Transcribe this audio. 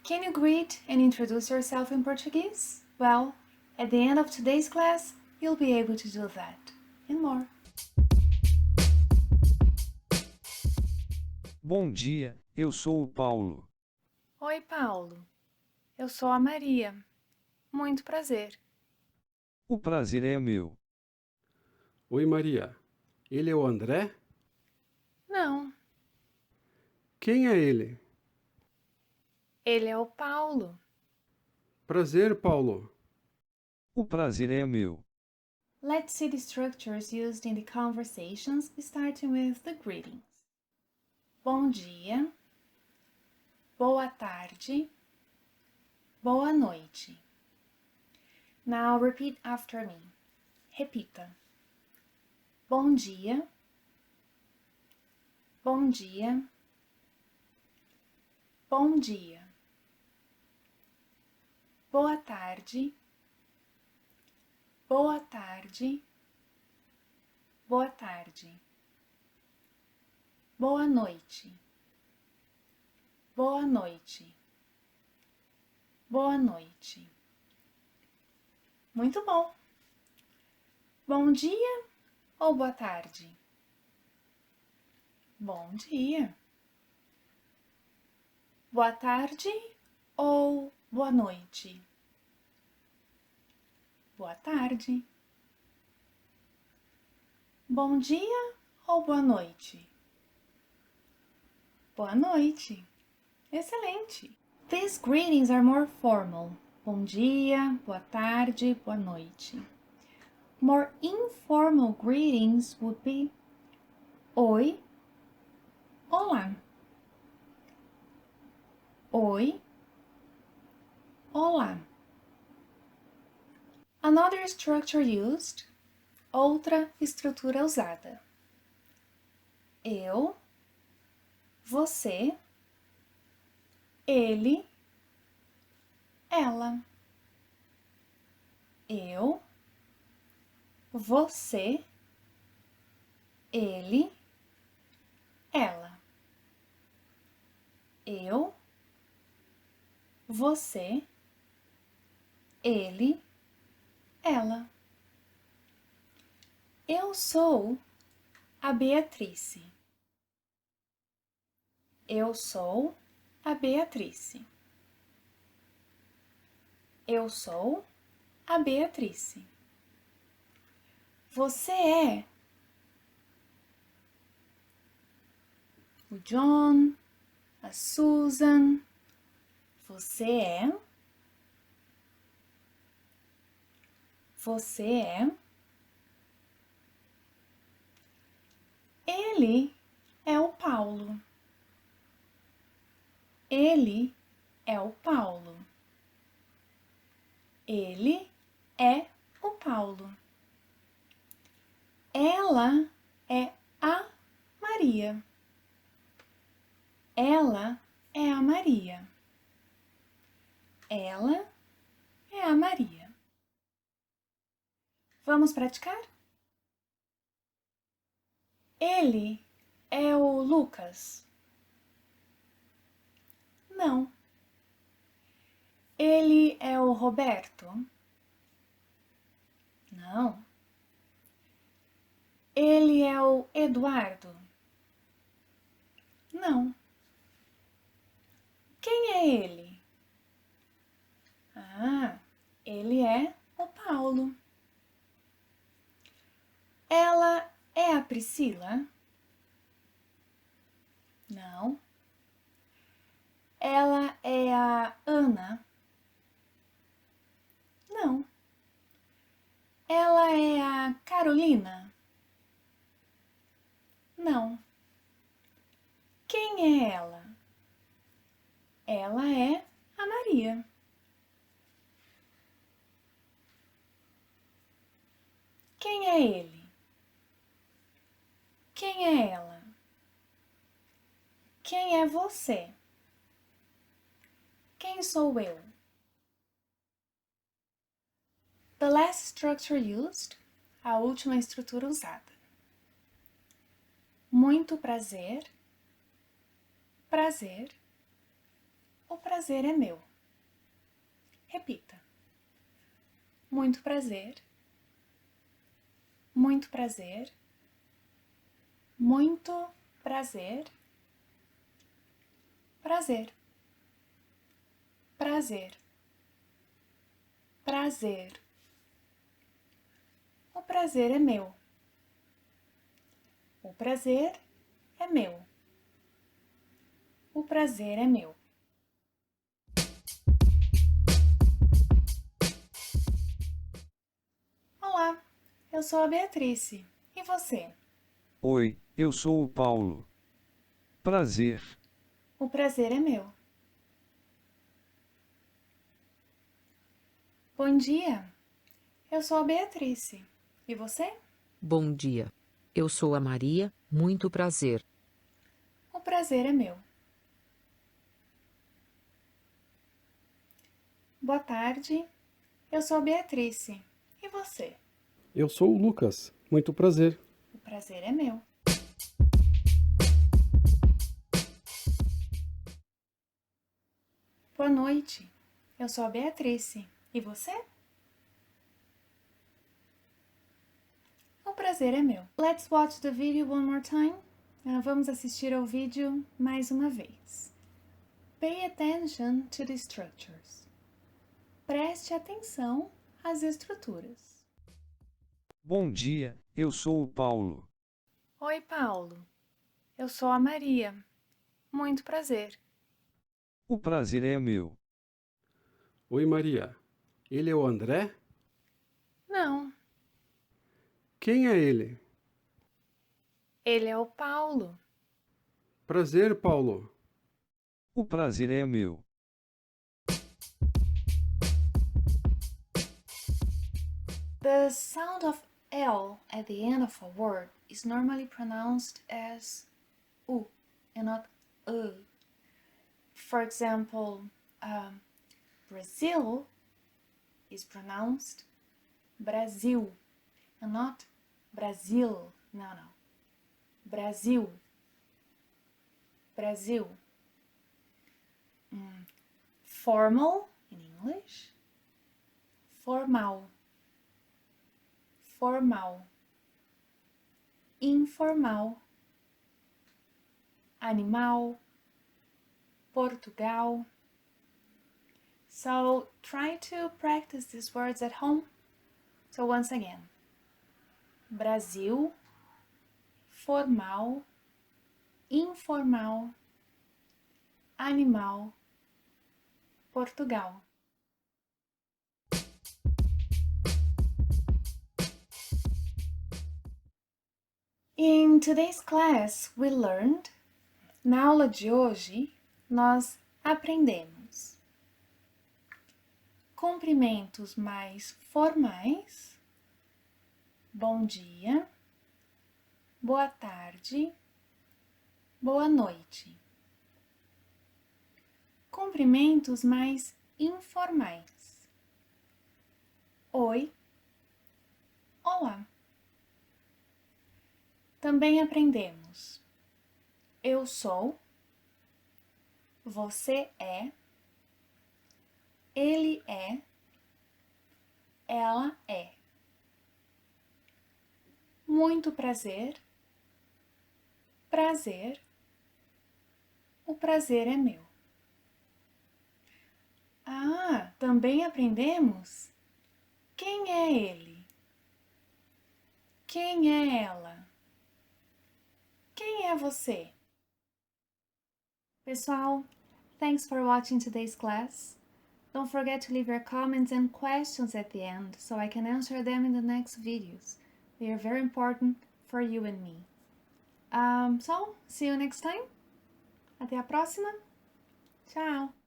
Can you greet and introduce yourself in Portuguese? Well, at the end of today's class, you'll be able to do that and more. Bom dia, eu sou o Paulo. Oi, Paulo. Eu sou a Maria. Muito prazer. O prazer é meu. Oi, Maria. Ele é o André? Não, Quem é ele? ele é o Paulo. Prazer, Paulo. O prazer é meu. Let's see the structures used in the conversations, starting with the greetings. Bom dia, boa tarde, boa noite. Now repeat after me. Repita. Bom dia, bom dia, bom dia. Boa tarde, boa tarde, boa tarde. Boa noite, boa noite, boa noite. Muito bom. Bom dia ou boa tarde? Bom dia. Boa tarde ou boa noite? Boa tarde. Bom dia ou boa noite? Boa noite. Excelente. These greetings are more formal. Bom dia, boa tarde, boa noite. More informal greetings would be oi, olá. Oi, olá. Another structure used, outra estrutura usada. Eu, você, ele, ela. Eu, você, ele, ela. Eu, você, ele, ela. Eu sou a Beatrice. Eu sou a Beatrice. Eu sou a Beatrice. Você é o John, a Susan. Você é. Você é. Ele é o Paulo. Ele é o Paulo. Ele é o Paulo. Ela é a Maria. Ela é a Maria. Ela é a Maria. Vamos praticar? Ele é o Lucas. Não. Ele é o Roberto. Não. Ele é o Eduardo. Não. Quem é ele? Ah, ele é o Paulo. Ela é a Priscila? Não. Ela é a Ana? Não. Ela é a Carolina? Não. Quem é ela? Ela é a Maria. Quem é ele? Quem é ela? Quem é você? Quem sou eu? The last structure used, a última estrutura usada. Muito prazer, prazer. O prazer é meu. Repita. Muito prazer. Muito prazer. Muito prazer. Prazer. Prazer. Prazer. O prazer é meu. O prazer é meu. O prazer é meu. Olá, eu sou a Beatrice. E você? Oi, eu sou o Paulo. Prazer. O prazer é meu. Bom dia, eu sou a Beatrice. E você? Bom dia. Eu sou a Maria, muito prazer. O prazer é meu. Boa tarde, eu sou a Beatrice. E você? Eu sou o Lucas. Muito prazer. O prazer é meu. Boa noite, eu sou a Beatrice. E você? O prazer é meu. Let's watch the video one more time. Vamos assistir ao vídeo mais uma vez. Pay attention to the structures. Preste atenção às estruturas. Bom dia, eu sou o Paulo. Oi, Paulo. Eu sou a Maria. Muito prazer. O prazer é meu. Oi, Maria. Ele é o André? Não, Quem é ele? ele é o Paulo. Prazer, Paulo. O prazer é meu. The sound of L at the end of a word is normally pronounced as U and not For example, Brazil is pronounced Brasil and not Brasil. No. Brasil. Brasil. Formal in English. Formal. Formal. Informal. Animal. Portugal. So try to practice these words at home. So once again, Brasil, formal, informal, animal, Portugal. In today's class, we learned. Na aula de hoje, nós aprendemos cumprimentos mais formais. Bom dia, boa tarde, boa noite. Cumprimentos mais informais. Oi, olá. Também aprendemos eu sou, você é, ele é, ela é. Muito prazer, prazer, o prazer é meu. Também aprendemos quem é ele, quem é ela, quem é você. Pessoal, thanks for watching today's class. Don't forget to leave your comments and questions at the end so I can answer them in the next videos. They are very important for you and me. So, see you next time. Até a próxima. Tchau!